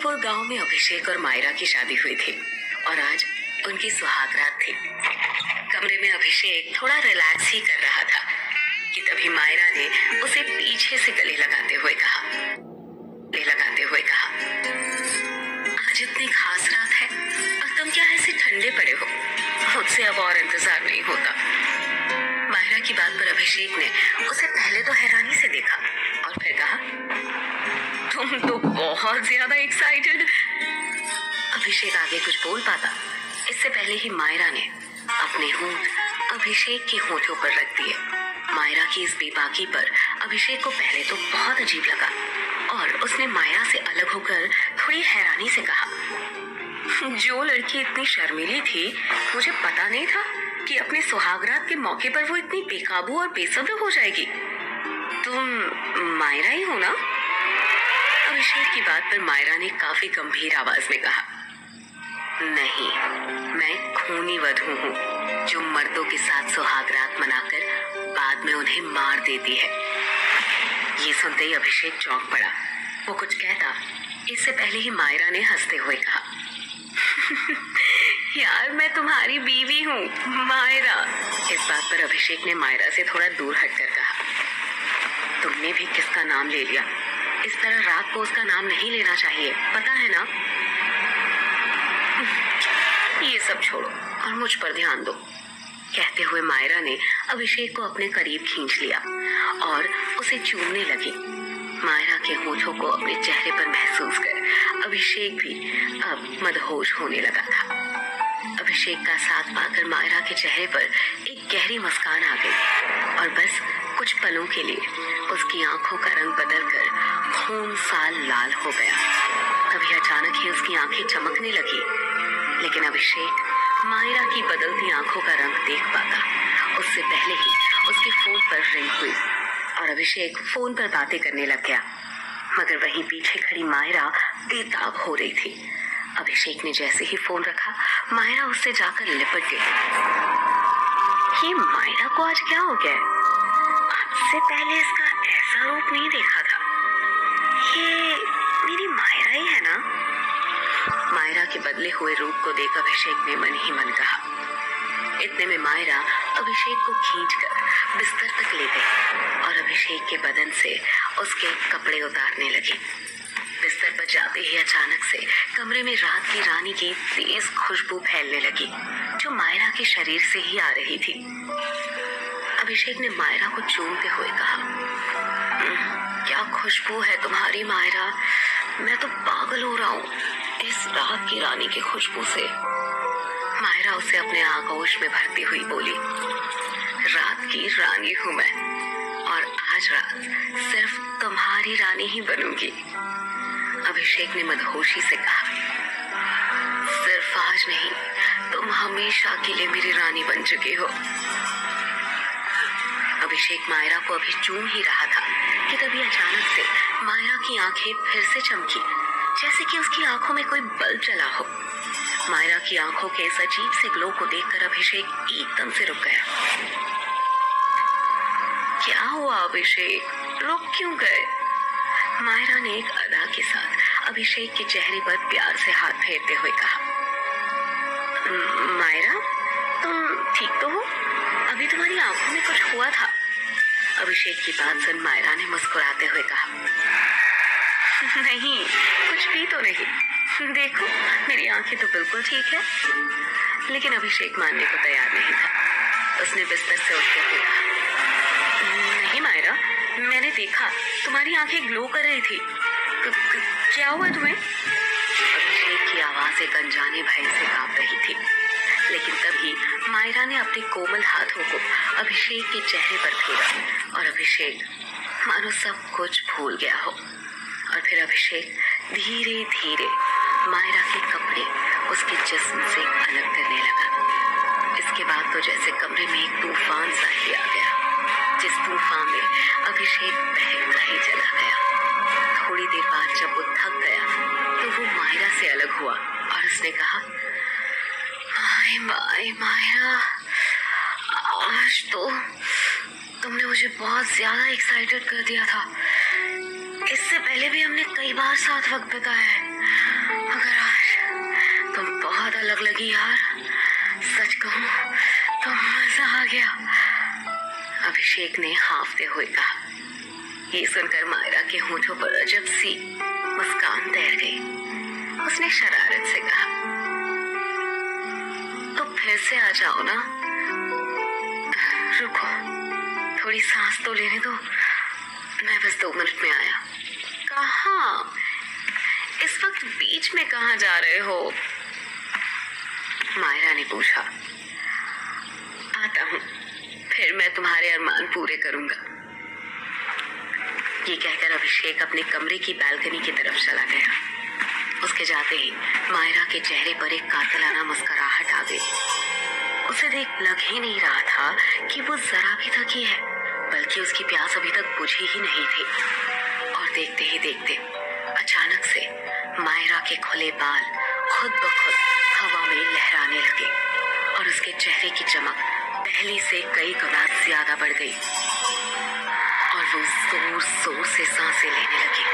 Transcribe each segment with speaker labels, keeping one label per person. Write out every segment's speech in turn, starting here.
Speaker 1: जबलपुर गांव में अभिषेक और मायरा की शादी हुई थी और आज उनकी सुहागरात थी। कमरे में अभिषेक थोड़ा रिलैक्स ही कर रहा था कि तभी मायरा ने उसे पीछे से गले लगाते हुए कहा, आज इतनी खास रात है और तुम क्या ऐसे ठंडे पड़े हो? मुझसे अब और इंतजार नहीं होता। मायरा की बात पर अभिषेक ने उसे पहले तो हैरानी से देखा और फिर कहा, तुम तो बहुत ज्यादा एक्साइटेड। अभिषेक आगे कुछ बोल पाता इससे पहले ही मायरा ने अपने होंठ अभिषेक के होठों पर रख दिए। मायरा की इस बेबाकी पर अभिषेक को पहले तो बहुत अजीब लगा और उसने मायरा से अलग होकर थोड़ी हैरानी से कहा, जो लड़की इतनी शर्मीली थी मुझे पता नहीं था कि अपने सुहागरात के मौके पर वो इतनी बेकाबू और बेसब्र हो जाएगी। तुम मायरा ही हो ना? अभिषेक की बात पर मायरा ने काफी गंभीर आवाज में कहा, नहीं, मैं खूनी वधू हूँ जो मर्दों के साथ सुहागरात मनाकर बाद में उन्हें मार देती है। ये सुनते ही अभिषेक चौंक पड़ा। वो कुछ कहता इससे पहले ही मायरा ने हंसते हुए कहा, यार मैं तुम्हारी बीवी हूँ मायरा। इस बात पर अभिषेक ने मायरा से थोड़ा दूर हटकर कहा, तुमने भी किसका नाम ले लिया? इस तरह रात को उसका नाम नहीं लेना चाहिए, पता है ना? ये सब छोड़ो और मुझ पर ध्यान दो। कहते हुए मायरा ने अभिषेक को अपने करीब खींच लिया और उसे चूमने लगी। मायरा के होठों को अपने चेहरे पर महसूस कर अभिषेक भी अब मदहोश होने लगा था। अभिषेक का साथ पाकर मायरा के चेहरे पर एक गहरी मुस्कान आ गई और बस कुछ पलों के लिए उसकी आंखों का रंग बदलकर खून सा लाल हो गया। तभी अचानक ही उसकी आंखें चमकने लगी, लेकिन अभिषेक मायरा की बदलती आंखों का रंग देख पाता उससे पहले ही उसके फोन पर रिंग हुई और अभिषेक फोन पर बातें करने लग गया, मगर वहीं पीछे खड़ी मायरा बेताब हो रही थी। अभिषेक ने जैसे ही फोन रखा, मायरा उससे जाकर लिपट गई। ये मायरा को आज क्या हो गया? आपसे पहले इसका ऐसा रूप नहीं देखा था। ये मेरी मायरा ही है ना? मायरा के बदले हुए रूप को देख अभिषेक ने मन ही मन कहा। इतने में मायरा अभिषेक को खींचकर बिस्तर तक ले गई और अभिषेक के बदन से उसके कपड़े उतारने लगी। बिस्तर पर जाते ही अचानक से कमरे में रात की रानी की तेज खुशबू फैलने लगी, जो मायरा के शरीर से ही आ रही थी। अभिषेक ने मायरा को चूमते हुए कहा, क्या खुशबू है तुम्हारी मायरा, मैं तो पागल हो रहा हूँ इस रात की रानी की खुशबू से। मायरा उसे अपने आगोश में भरती हुई बोली, रात की रानी हूँ मैं और आज रात सिर्फ तुम्हारी रानी ही बनूंगी। अभिषेक ने मदहोशी से कहा, सिर्फ आज नहीं, तुम हमेशा के लिए मेरी रानी बन चुकी हो। अभिषेक मायरा को अभी चूम ही रहा था कि तभी अचानक से मायरा की आंखें फिर से चमकी, जैसे कि उसकी आंखों में कोई बल्ब जला हो। मायरा की आंखों के इस अजीब से ग्लो को देखकर अभिषेक एकदम से रुक गया। क्या हुआ अभिषेक, रुक क्यों गए? मायरा ने एक अदा के साथ अभिषेक के चेहरे पर प्यार से हाथ फेरते हुए कहा, मायरा तुम ठीक तो हो? अभी तुम्हारी आंखों में कुछ हुआ था। अभिषेक की बात सुन मायरा ने मुस्कुराते हुए कहा, नहीं, कुछ भी तो नहीं, देखो मेरी आंखें तो बिल्कुल ठीक है। लेकिन अभिषेक मानने को तैयार नहीं था। उसने बिस्तर से उठते हुए कहा, नहीं मायरा, मैंने देखा तुम्हारी आंखें ग्लो कर रही थी। क्या हुआ तुम्हें? अभिषेक की आवाज एक अनजाने भय से कांप रही थी, लेकिन तभी मायरा ने अपने कोमल हाथों को अभिषेक के चेहरे पर फेरा और अभिषेक मानो सब कुछ भूल गया हो। और फिर अभिषेक धीरे धीरे मायरा के कपड़े उसके जिस्म से अलग करने लगा। इसके बाद तो जैसे कमरे में एक तूफान सा ही आ गया, जिस तूफान में अभिषेक बहता ही चला गया। थोड़ी देर बाद जब वो थक गया तो वो मायरा से अलग हुआ और उसने कहा, मायरा, आज तो तुमने मुझे बहुत ज्यादा एक्साइटेड कर दिया था। इस इससे पहले भी हमने कई बार साथ वक्त बिताया है, मगर आज तुम बहुत अलग लगी यार। सच कहूं तो मजा आ गया, अभिषेक ने हाँफते हुए कहा। ये सुनकर मायरा के होठों पर अजब सी मुस्कान तैर गई। उसने शरारत से कहा, तो फिर से आ जाओ ना। रुको, थोड़ी सांस तो लेने दो, मैं बस 2 मिनट में आया। कहाँ? इस वक्त बीच में कहाँ जा रहे हो? मायरा ने पूछा। आता हूँ, फिर मैं तुम्हारे अरमान पूरे करूंगा। ये कहकर अभिषेक अपने कमरे की बालकनी की तरफ चला गया। उसके जाते ही मायरा के चेहरे पर एक कातिलाना मुस्कुराहट आ गई। उसे देख लग ही नहीं रहा था कि वो जरा भी थकी है, बल्कि उसकी प्यास अभी तक बुझी ही नहीं थी। और देखते ही देखते अचानक से मायरा के खुले बाल खुद ब खुद हवा में लहराने लगे और उसके चेहरे की चमक पहले से कई गुना ज्यादा बढ़ गई और वो जोर जोर से सांसें लेने लगी,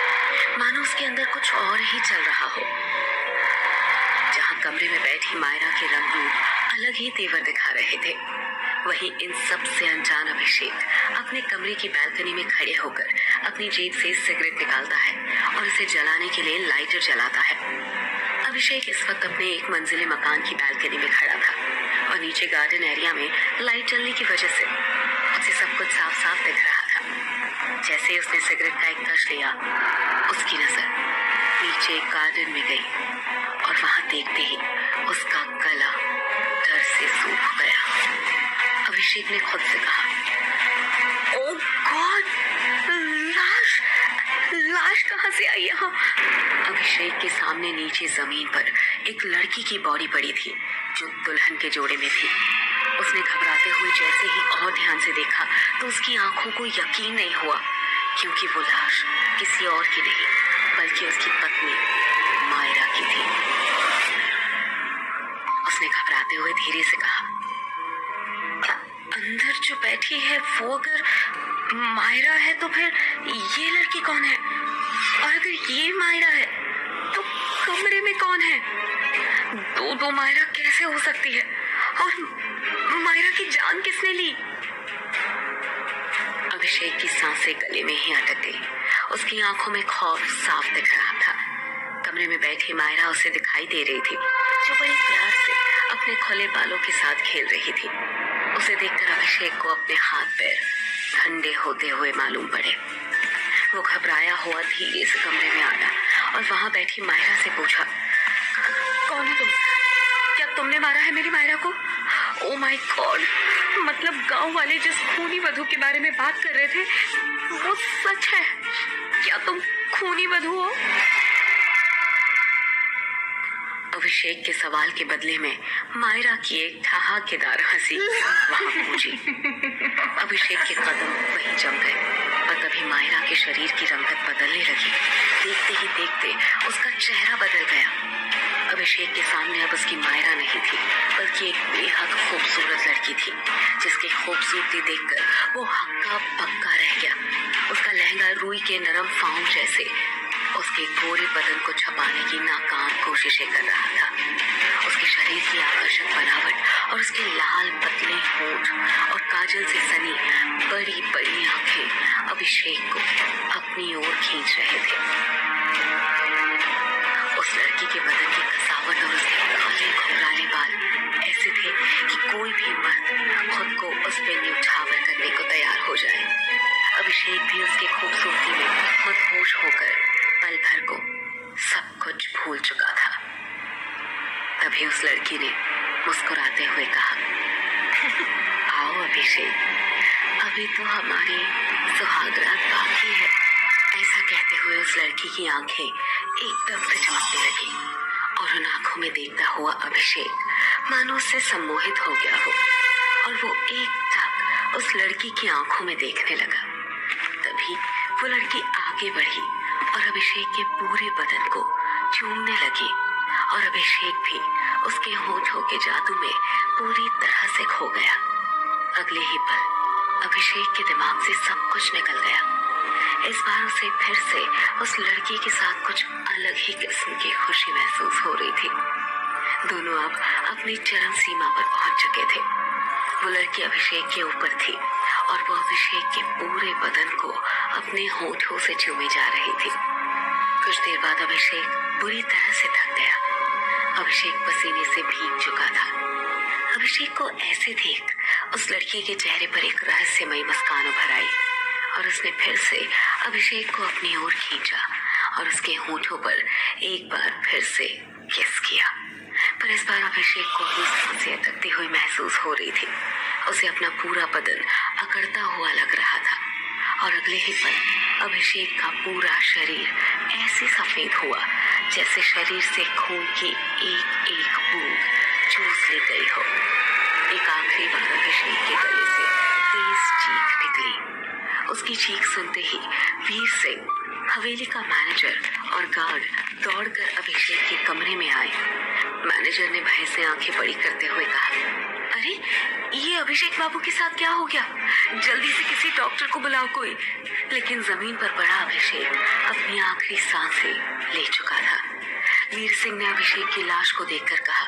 Speaker 1: मानो उसके अंदर कुछ और ही चल रहा हो। जहां कमरे में बैठी मायरा के रंग रूप अलग ही तेवर दिखा रहे थे, वहीं इन सब से अनजान अभिषेक अपने कमरे की बालकनी में खड़े होकर अपनी जेब से सिगरेट निकालता है और उसे जलाने के लिए लाइटर जलाता है। अभिषेक इस वक्त अपने एक मंजिले मकान की बालकनी में खड़ा था और नीचे गार्डन एरिया में लाइट जलने की वजह से उसे सब कुछ साफ साफ दिख रहा था। जैसे ही उसने सिगरेट का एक कश लिया, उसकी नजर नीचे गार्डन में गई और वहां देखते ही उसका गला डर से सूख गया। अभिषेक ने खुद से कहा, ओह गॉड, लाश लाश कहाँ से आई यहाँ? अभिषेक के सामने नीचे जमीन पर एक लड़की की बॉडी पड़ी थी जो दुल्हन के जोड़े में थी। उसने घबराते हुए जैसे ही और ध्यान से देखा तो उसकी आंखों को यकीन नहीं हुआ, क्योंकि वो लाश किसी और की नहीं बल्कि उसकी पत्नी मायरा की थी। उसने घबराते हुए धीरे से कहा, अंदर जो बैठी है वो अगर मायरा है तो फिर ये लड़की कौन है? और अगर ये मायरा है तो कमरे में कौन है? दो मायरा कैसे हो सकती है? और मायरा की जान किसने ली? अभिषेक की सांसें गले में ही अटक गई। उसकी आंखों में खौफ साफ दिख रहा था। कमरे में बैठी मायरा उसे दिखाई दे रही थी, जो बड़े प्यार से अपने खुले बालों के साथ खेल रही थी। उसे देखकर अभिषेक को अपने हाथ पैर ठंडे होते हुए मालूम पड़े। वो घबराया हुआ धीरे से कमरे में आया और वहां बैठी मायरा से पूछा, कौन हो तुम? क्या तुमने मारा है मेरी मायरा को? ओ माय गॉड, मतलब गांव वाले जिस खूनी वधू के बारे में बात कर रहे थे वो सच है? क्या तुम खूनी वधू हो? अभिषेक के सवाल के बदले में मायरा की एक ठहाकेदार हंसी वहां गूंजी। अभिषेक के कदम वहीं जम गए और तभी मायरा के शरीर की रंगत बदलने लगी। देखते ही देखते उसका चेहरा बदल गया। अभिषेक के सामने अब उसकी मायरा नहीं थी, बल्कि एक बेहद खूबसूरत लड़की थी, जिसकी खूबसूरती देखकर वो हक्का पक्का रह गया। उसका लहंगा रुई के नरम फाउं जैसे उसके गोरे बदन को छुपाने की नाकाम कोशिशें कर रहा था। उसके शरीर की आकर्षक बनावट और उसके लाल पतले होंठ और काजल से सनी बड़ी बड़ी आंखें अभिषेक को अपनी ओर खींच रहे थे। उस लड़की के बदन की कसावट और उसके काले घुंघराले बाल ऐसे थे कि कोई भी मर्द खुद को उस पर न्यौछावर करने को तैयार हो जाए। अभिषेक भी उसकी खूबसूरती में मदहोश होकर पल भर को सब कुछ भूल चुका था। तभी उस लड़की ने मुस्कुराते हुए कहा, आओ अभिषेक, अभी तो हमारी सुहागरात बाकी है। ऐसा कहते हुए उस लड़की की आंखें एकदम से चमकने लगी और उन आंखों में देखता हुआ अभिषेक मानो उससे सम्मोहित हो गया हो और वो एकटक उस लड़की की आंखों में देखने लगा। तभी वो लड़की आगे बढ़ी और अभिषेक के पूरे बदन को चूमने लगी और अभिषेक भी उसके होठों के जादू में पूरी तरह से खो गया। अगले ही पल अभिषेक के दिमाग से सब कुछ निकल गया। इस बार उसे फिर से उस लड़की के साथ कुछ अलग ही किस्म की खुशी महसूस हो रही थी। दोनों अब अपनी चरम सीमा पर पहुंच चुके थे। वो लड़की अभिषेक के ऊपर थी और वो अभिषेक के पूरे बदन को अपने होठों से चूमे जा रही थी। कुछ देर बाद अभिषेक बुरी तरह से थक गया। अभिषेक पसीने से भीग चुका था। अभिषेक को ऐसे देख उस लड़की के चेहरे पर एक रहस्यमयी मुस्कान उभर आई और उसने फिर से अभिषेक को अपनी ओर खींचा और उसके होठों पर एक बार फिर से किस किया। पर इस बार अभिषेक को अपनी सांसें अटकती हुई महसूस हो रही थी। उसे अपना पूरा बदन अकड़ता हुआ लग रहा था और अगले ही पल अभिषेक का पूरा शरीर ऐसे सफेद हुआ जैसे शरीर से खून की एक एक बूंद चूस ली गई हो। एक आखिरी बार अभिषेक के गले से तेज चीख निकली। उसकी चीख सुनते ही वीर सिंह, हवेली का मैनेजर और गार्ड दौड़कर अभिषेक के कमरे में आए। मैनेजर ने भय से आंखें बड़ी करते हुए कहा, अरे ये अभिषेक बाबू के साथ क्या हो गया? जल्दी से किसी डॉक्टर को बुलाओ कोई। लेकिन जमीन पर पड़ा अभिषेक अपनी आखिरी सांसें ले चुका था। वीर सिंह ने अभिषेक की लाश को देखकर कहा,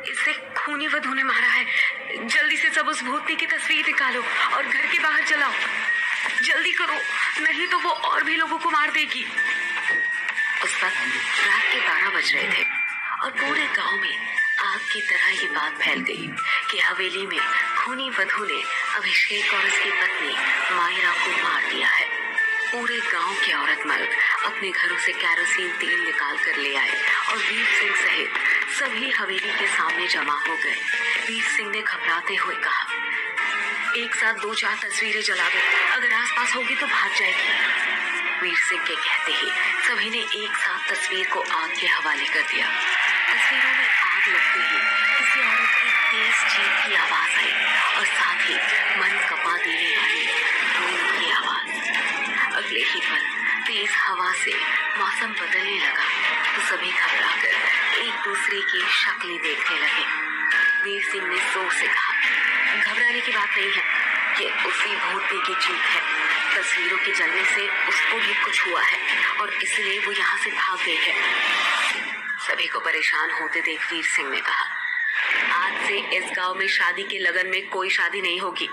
Speaker 1: इसे खूनी वधू ने मारा है। जल्दी से सब उस भूतनी की तस्वीर निकालो और घर के बाहर जलाओ। जल्दी करो, नहीं तो वो और भी लोगों को मार देगी। उस वक्त रात के 12 बज रहे थे और पूरे गांव में आग की तरह ये बात फैल गई कि हवेली में खूनी वधू ने अभिषेक और उसकी पत्नी मायरा को मार दिया है। पूरे गांव के औरत मर्द अपने घरों से कैरोसिन तेल निकाल कर ले आए और वीर सिंह सहित सभी हवेली के सामने जमा हो गए। वीर सिंह ने घबराते हुए कहा, एक साथ 2-4 तस्वीरें जला दो, अगर आसपास होगी तो भाग जाएगी। वीर सिंह के कहते ही सभी ने एक साथ तस्वीर को आग के हवाले कर दिया। तस्वीरों में आग लगते ही किसी औरत की तेज चीख की आवाज आई और साथ ही मन कपा देने वाली रोने की आवाज। अगले ही पल तेज हवा से मौसम बदलने लगा तो सभी घबराकर एक दूसरे की शक्लें देखने लगे। वीर सिंह ने जोर से कहा, घबराने की बात नहीं है, ये उसी भूतनी की चीख है। तस्वीरों के जलने से उसको भी कुछ हुआ है और इसलिए वो यहाँ से भाग गई है। सभी को परेशान होते देख वीर सिंह ने कहा, आज से इस गांव में शादी के लगन में कोई शादी नहीं होगी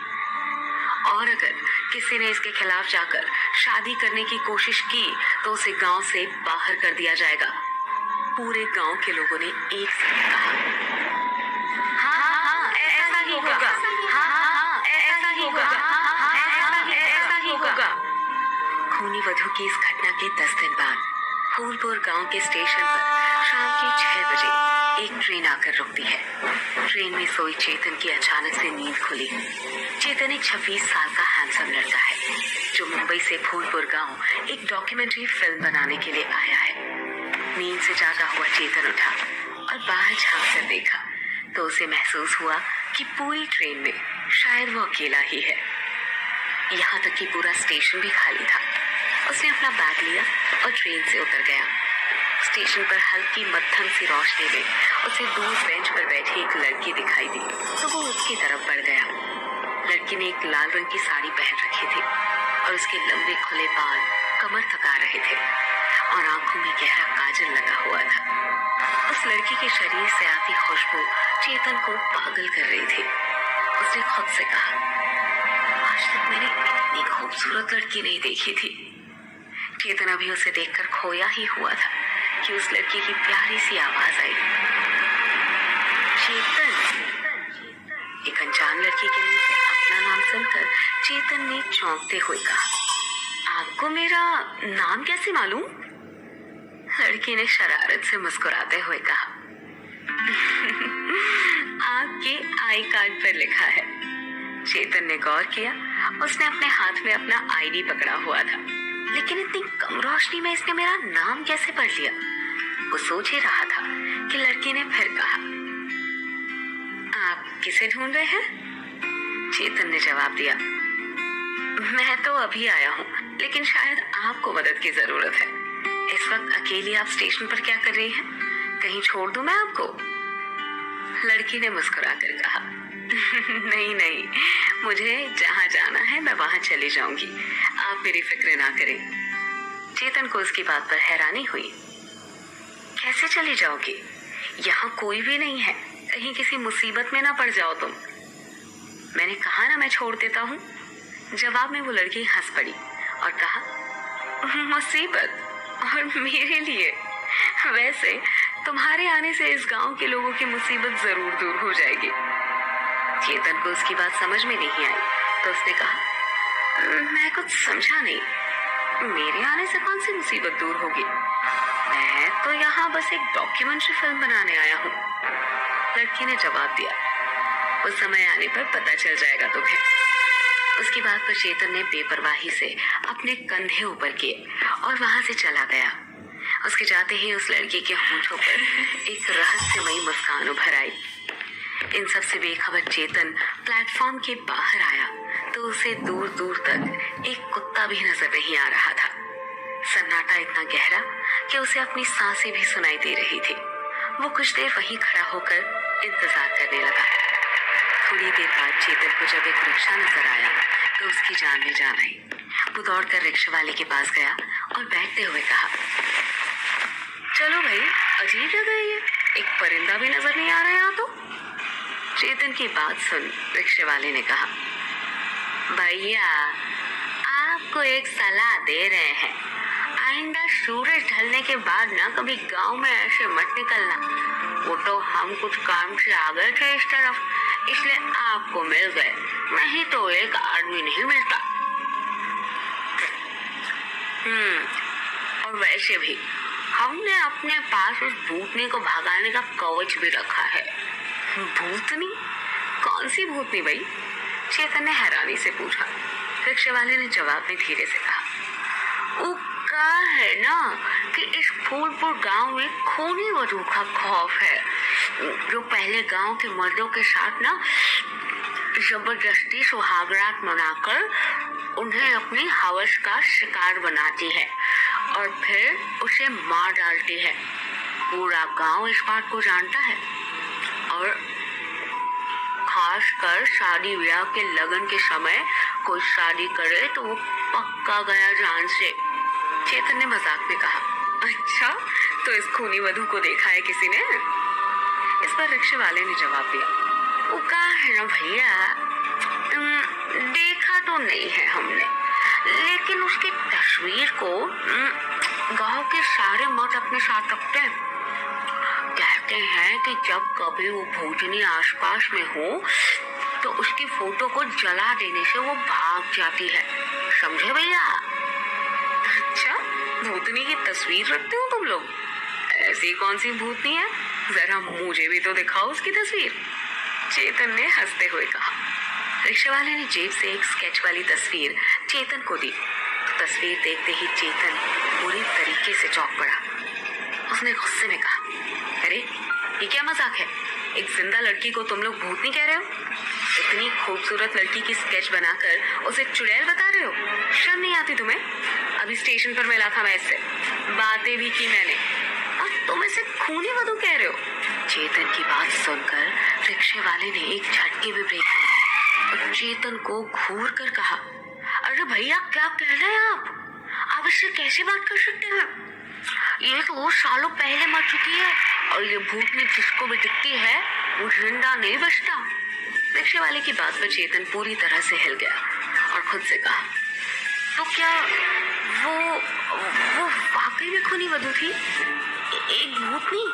Speaker 1: और अगर किसी ने इसके खिलाफ जाकर शादी करने की कोशिश की तो उसे गांव से बाहर कर दिया जाएगा। पूरे गांव के लोगों ने एक साथ कहा, हाँ, ऐसा ही होगा, हाँ, ऐसा ही होगा, ऐसा ही होगा। खूनी वधू की इस घटना के 10 दिन बाद फूलपुर गांव के स्टेशन पर शाम के 6 बजे एक ट्रेन आकर रुकती है। ट्रेन में सोई चेतन की अचानक से नींद खुली। चेतन एक 26 साल का हैंडसम लड़का है जो मुंबई से फूलपुर गांव एक डॉक्यूमेंट्री फिल्म बनाने के लिए आया है। नींद से जागा हुआ चेतन उठा और बाहर झांक कर देखा तो उसे महसूस हुआ कि पूरी ट्रेन में शायद वो अकेला ही है। यहाँ तक कि पूरा स्टेशन भी खाली था। उसने अपना बैग लिया और ट्रेन से उतर गया। स्टेशन पर हल्की मध्यम सी रोशनी में उसे दूर बेंच पर बैठी एक लड़की दिखाई दी तो वो उसकी तरफ बढ़ गया। लड़की ने एक लाल रंग की साड़ी पहन रखी थी और उसके लंबे खुले बाल कमर थका रहे थे और आंखों में गहरा काजल लगा हुआ था। उस लड़की के शरीर से आती खुशबू चेतन को पागल कर रही थी। उसने खुद से कहा, आज तक मैंने इतनी खूबसूरत लड़की नहीं देखी थी। चेतन अभी उसे देखकर खोया ही हुआ था कि उस लड़की की प्यारी सी आवाज आई, चेतन। एक अनजान लड़की के मुंह से अपना नाम सुनकर चेतन ने चौंकते हुए कहा, आपको मेरा नाम कैसे मालूम? लड़की ने शरारत से मुस्कुराते हुए कहा, आपके आई कार्ड पर लिखा है। चेतन ने गौर किया। उसने अपने हाथ में अपना आईडी पकड़ा हुआ था, लेकिन इतनी कम रोशनी में इसने मेरा नाम कैसे पढ़ लिया? वो सोच ही रहा था कि लड़की ने फिर कहा, आप किसे ढूंढ रहे हैं? चेतन ने जवाब दिया, मैं तो अभी आया हूँ, लेकिन शायद आपको मदद की जरूरत है। इस वक्त अकेली आप स्टेशन पर क्या कर रही हैं? कहीं छोड़ दूं मैं आपको? लड़की ने मुस्कुरा कर कहा, नहीं, मुझे जहाँ जाना है मैं वहां चली जाऊंगी। आप मेरी फिक्र ना करें। चेतन को उसकी बात पर हैरानी हुई। कैसे चली जाओगी? यहाँ कोई भी नहीं है, कहीं किसी मुसीबत में ना पड़ जाओ तुम। मैंने कहा ना मैं छोड़ देता हूँ। जवाब में वो लड़की हंस पड़ी और कहा, मुसीबत? और मेरे लिए? वैसे तुम्हारे आने से इस गांव के लोगों की मुसीबत जरूर दूर हो जाएगी। चेतन को उसकी बात समझ में नहीं आई तो उसने कहा, मैं कुछ समझा नहीं। मेरे आने से कौन सी मुसीबत दूर होगी? मैं तो यहाँ बस एक डॉक्यूमेंट्री फिल्म बनाने आया हूँ। लड़की ने जवाब दिया, उस समय आने पर पता चल जाएगा तुम्हें। उसकी बात पर चेतन ने बेपरवाही से अपने कंधे ऊपर किए और वहां से चला गया। उसके जाते ही उस लड़की के होठों पर एक रहस्यमयी मुस्कान उभर आई। इन सब से बेखबर चेतन प्लेटफॉर्म के बाहर आया तो उसे दूर दूर तक एक कुत्ता भी नजर नहीं आ रहा था। सन्नाटा इतना गहरा कि उसे अपनी सांसें भी सुनाई दे रही थी। वो कुछ देर वहीं खड़ा होकर इंतजार करने लगा। थोड़ी देर बाद चेतन को जब एक रिक्शा नजर आया तो उसकी जान में जान आई। वो दौड़कर रिक्शा वाले के पास गया और बैठते हुए कहा, चलो भाई, अजीब जगह है ये, एक परिंदा भी नजर नहीं आ रहा यहाँ तो। चेतन की बात सुन रिक्शे वाले ने कहा, भैया आपको एक सलाह दे रहे हैं, आइंदा सूरज ढलने के बाद ना कभी गांव में ऐसे मत निकलना। वो तो हम कुछ काम से आ गए थे इस तरफ, इसलिए आपको मिल गए, नहीं तो एक आदमी नहीं मिलता। और वैसे भी हमने अपने पास उस भूतनी को भगाने का कवच भी रखा है। भूतनी? कौन सी भूतनी भाई? चेतन ने हैरानी से पूछा। रिक्शे वाले ने जवाब में धीरे से कहा, वो कहा है ना कि इस फूलपुर गांव में खूनी वधू का खौफ है, जो पहले गांव के मर्दों के साथ ना जबरदस्ती सुहागरात मनाकर उन्हें अपनी हवस का शिकार बनाती है और फिर उसे मार डालती है। पूरा गांव इस बात को जानता है और खासकर शादी ब्याह के लगन के समय कोई शादी करे तो वो पक्का गया जान से। चेतन ने मजाक में कहा, अच्छा तो इस खूनी वधू को देखा है किसी ने? इस पर रिक्शे वाले ने जवाब दिया, वो कहा है ना भैया, देखा तो नहीं है हमने, लेकिन उसकी तस्वीर को गांव के सारे मर्द अपने साथ रखते हैं। कहते हैं कि जब कभी वो भूतनी आसपास में हो तो उसकी फोटो को जला देने से वो भाग जाती है, समझे भैया? अच्छा, भूतनी की तस्वीर रखते हो तुम लोग? ऐसी कौन सी भूतनी है, जरा मुझे भी तो दिखाओ उसकी तस्वीर। चेतन ने हंसते हुए कहा। रिक्शे वाले ने जेब से एक स्केच वाली तस्वीर चेतन को दी। तस्वीर देखते ही चेतन बुरी तरीके से चौंक पड़ा। उसने गुस्से में कहा, अरे ये क्या मजाक है? एक जिंदा लड़की को तुम लोग भूतनी कह रहे हो? इतनी खूबसूरत लड़की की स्केच बनाकर उसे चुड़ैल बता रहे हो? शर्म नहीं आती तुम्हें? अभी स्टेशन पर मिला था मैं इससे, बातें भी की मैंने, और तुम इसे खूनी वधू कह रहे हो? चेतन की बात सुनकर रिक्शे वाले ने एक झटके में ब्रेक मारा और चेतन को घूर कर कहा, अरे भैया क्या कह रहे हैं आप इससे कैसे बात कर सकते हैं? ये तो वो सालों पहले मर चुकी है और ये भूतनी जिसको भी दिखती है वो जिंदा नहीं बचता। रिक्शे वाले की बात पर चेतन पूरी तरह से हिल गया और खुद से कहा, तो क्या वो वाकई में खूनी वधू थी, एक भूतनी?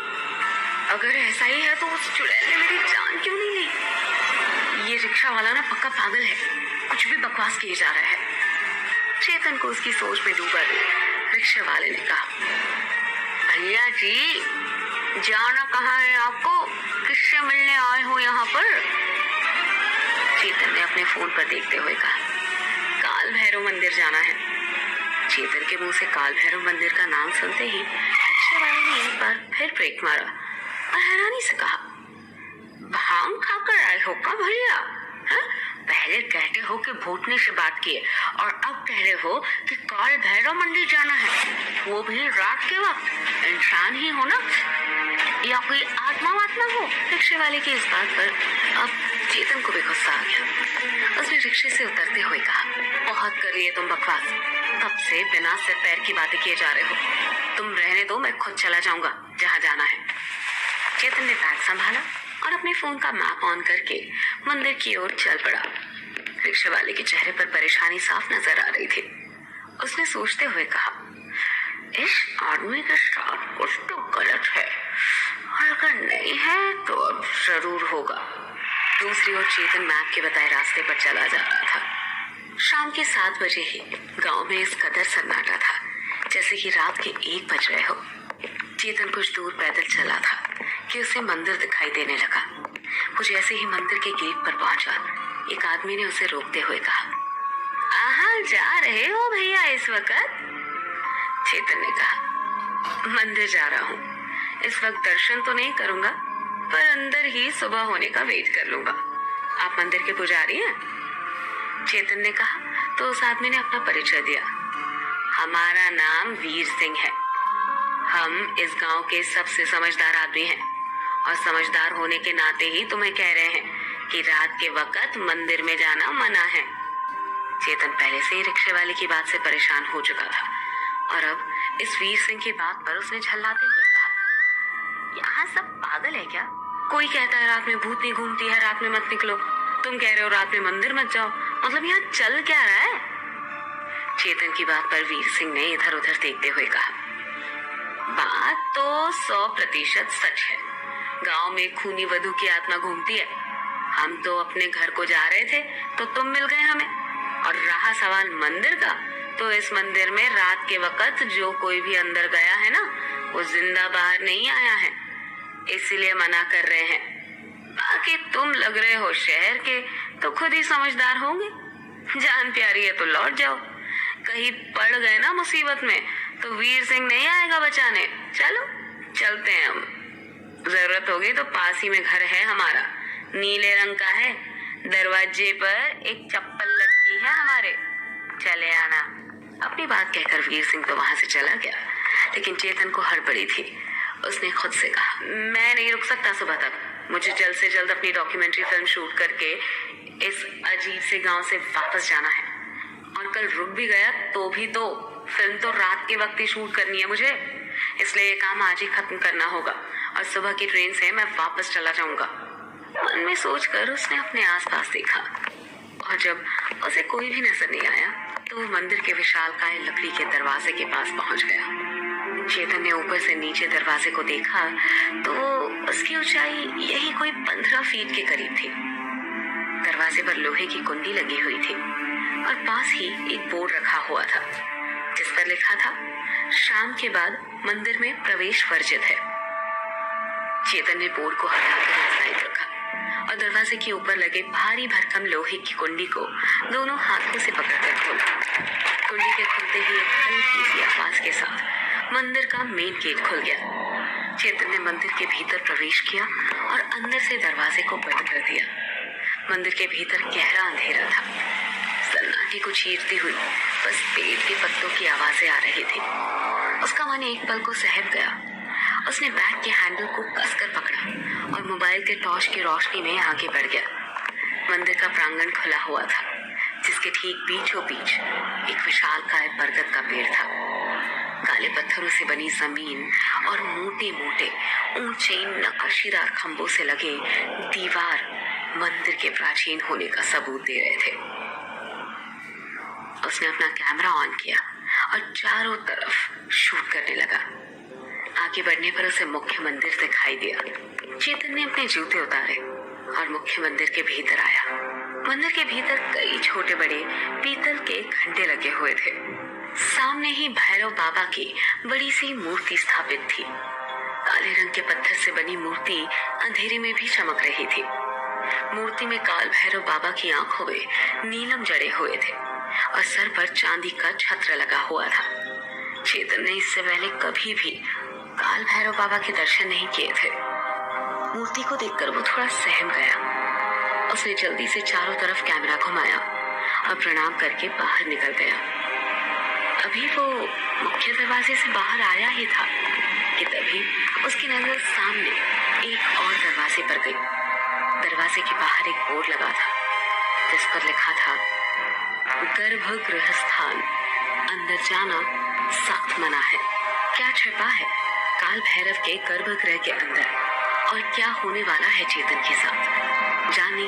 Speaker 1: अगर ऐसा ही है तो उस चुड़ैल ने मेरी जान क्यों नहीं ली? ये रिक्शा वाला ना पक्का पागल है, कुछ भी बकवास किए जा रहा है। चेतन को उसकी सोच में डूबा रिक्शे वाले ने कहा, भैया जी जाना कहाँ है आपको, किससे मिलने आए हो यहाँ पर? चेतन ने अपने फोन पर देखते हुए कहा, काल भैरव मंदिर जाना है। चेतन के मुंह से काल भैरव मंदिर का नाम सुनते ही रिक्शे वाले ने एक बार फिर ब्रेक मारा और हैरानी से कहा, भांग खाकर आए हो का भैया? पहले कहते हो कि भूतनी से बात किए और अब कह रहे हो कि काल भैरव मंदिर जाना है, वो भी रात के वक्त। इंसान ही हो ना या कोई आत्मा वात्मा हो? रिक्शे वाले की इस बात पर अब चेतन को भी गुस्सा आ गया। उसने रिक्शे से उतरते हुए कहा, बहुत कर लिए तुम बकवास, तब से बिना सिर पैर की बातें किए जा रहे हो। तुम रहने दो, मैं खुद चला जाऊंगा जहाँ जाना है। चेतन ने बैग संभाला और अपने फोन का मैप ऑन करके मंदिर की ओर चल पड़ा। रिक्शे वाले के चेहरे पर परेशानी साफ नजर आ रही थी। उसने सोचते हुए कहा, इस आदमी के साथ कुछ तो गलत है, और अगर नहीं है तो अब जरूर होगा। दूसरी ओर चेतन मैप के बताए रास्ते पर चला जा रहा था। शाम के 7 बजे ही गांव में इस कदर सन्नाटा था जैसे कि रात के 1 बज रहे हो। चेतन कुछ दूर पैदल चला था कि उसे मंदिर दिखाई देने लगा। वो जैसे ही मंदिर के गेट पर पहुंचा, एक आदमी ने उसे रोकते हुए कहा, कहाँ जा रहे हो भैया इस वक्त? चेतन ने कहा, मंदिर जा रहा हूँ। इस वक्त दर्शन तो नहीं करूंगा, पर अंदर ही सुबह होने का वेट कर लूंगा। आप मंदिर के पुजारी हैं? चेतन ने कहा तो उस आदमी ने अपना परिचय दिया। हमारा नाम वीर सिंह है। हम इस गांव के सबसे समझदार आदमी हैं, और समझदार होने के नाते ही तुम्हें कह रहे हैं कि रात के वक्त मंदिर में जाना मना है। चेतन पहले से ही रिक्शे वाले की बात से परेशान हो चुका था, और अब इस वीर सिंह की बात पर उसने झल्लाते हुए कहा, यहाँ सब पागल है क्या? कोई कहता है रात में भूत नहीं घूमती है, रात में मत निकलो। तुम कह रहे हो रात में मंदिर मत जाओ। मतलब यहाँ चल क्या रहा है? चेतन की बात पर वीर सिंह ने इधर उधर देखते हुए कहा, बात तो 100% सच है। गांव में खूनी वधू की आत्मा घूमती है। हम तो अपने घर को जा रहे थे तो तुम मिल गए हमें। और रहा सवाल मंदिर का, तो इस मंदिर में रात के वक्त जो कोई भी अंदर गया है ना, वो जिंदा बाहर नहीं आया है, इसीलिए मना कर रहे हैं। बाकी तुम लग रहे हो शहर के, तो खुद ही समझदार होंगे। जान प्यारी है तो लौट जाओ। कहीं पड़ गए ना मुसीबत में तो वीर सिंह नहीं आएगा बचाने। चलो चलते हैं हम। जरूरत होगी तो पास ही में घर है हमारा, नीले रंग का है। दरवाजे पर एक चप्पल लटकी है हमारे, चले आना। अपनी बात कहकर वीर सिंह तो वहां से चला गया, लेकिन चेतन को हड़बड़ी थी। उसने खुद से कहा, मैं नहीं रुक सकता सुबह तक। मुझे जल्द से जल्द अपनी डॉक्यूमेंट्री फिल्म शूट करके इस अजीब से गांव से वापस जाना है। और कल रुक भी गया तो भी तो फिल्म तो रात के वक्त ही शूट करनी है मुझे, इसलिए ये काम आज ही खत्म करना होगा, और सुबह की ट्रेन से मैं वापस चला जाऊंगा। मन में सोचकर उसने अपने आसपास देखा, और जब उसे कोई भी नजर नहीं आया तो वो मंदिर के विशालकाय लकड़ी के दरवाजे के पास पहुंच गया। चेतन ने ऊपर से नीचे दरवाजे को देखा तो उसकी ऊंचाई यही कोई 15 फीट के करीब थी। दरवाजे पर लोहे की कुंडी लगी हुई थी, और पास ही एक बोर्ड रखा हुआ था जिस पर लिखा था, शाम के बाद मंदिर में प्रवेश वर्जित है। चेतन ने बोर्ड को हटाकर एक साइड रखा और दरवाजे के ऊपर लगे भारी भरकम लोहे की कुंडी को दोनों हाथों से पकड़कर खोला। कुंडी के खुलते ही एक हल्की सी आवाज के साथ मंदिर का मेन गेट खुल गया। चेतन ने मंदिर के भीतर प्रवेश किया और अंदर से दरवाजे को बंद कर दिया। मंदिर के भीतर गहरा अंधेरा था। सन्नाटे को चीरती हुई बस पेड़ के पत्तों की आवाजें आ रही थी। उसका मन एक पल को सहम गया। उसने बैग के हैंडल को कसकर पकड़ा और मोबाइल के टॉर्च की रोशनी में आगे बढ़ गया। मंदिर का प्रांगण खुला हुआ था, जिसके ठीक बीचों बीच एक विशालकाय बरगद का पेड़ था। काले पत्थरों से बनी जमीन और मोटे मोटे ऊंचे नक्काशीदार खंभों से लगे दीवार मंदिर के प्राचीन होने का सबूत दे रहे थे। उसने अपना कैमरा ऑन किया और चारों तरफ शूट करने लगा। आगे बढ़ने पर उसे मुख्य मंदिर दिखाई दिया। चेतन ने अपने जूते उतारे और मुख्य मंदिर के भीतर आया। मंदिर के भीतर कई छोटे बड़े पीतल के घंटे लगे हुए थे। सामने ही भैरव बाबा की बड़ी सी मूर्ति स्थापित थी। काले रंग के पत्थर से बनी मूर्ति अंधेरे में भी चमक रही थी। मूर्ति में काल भैरव बाबा की आंखों में नीलम जड़े हुए थे और सर पर चांदी का छत्र लगा हुआ था। चेतन ने इससे पहले कभी भी काल भैरव बाबा के दर्शन नहीं किए थे। मूर्ति को देखकर वो थोड़ा सहम गया। उसने जल्दी से चारों तरफ कैमरा घुमाया और प्रणाम करके बाहर निकल गया। अभी वो मुख्य दरवाजे से बाहर आया ही था कि तभी उसकी नजर सामने एक और दरवाजे पर गई। दरवाजे के बाहर एक बोर्ड लगा था जिस पर लिखा था, गर्भगृह स्थान, अंदर जाना सख्त मना है। क्या छिपा है काल भैरव के गर्भगृह के अंदर और क्या होने वाला है चेतन के साथ, जानने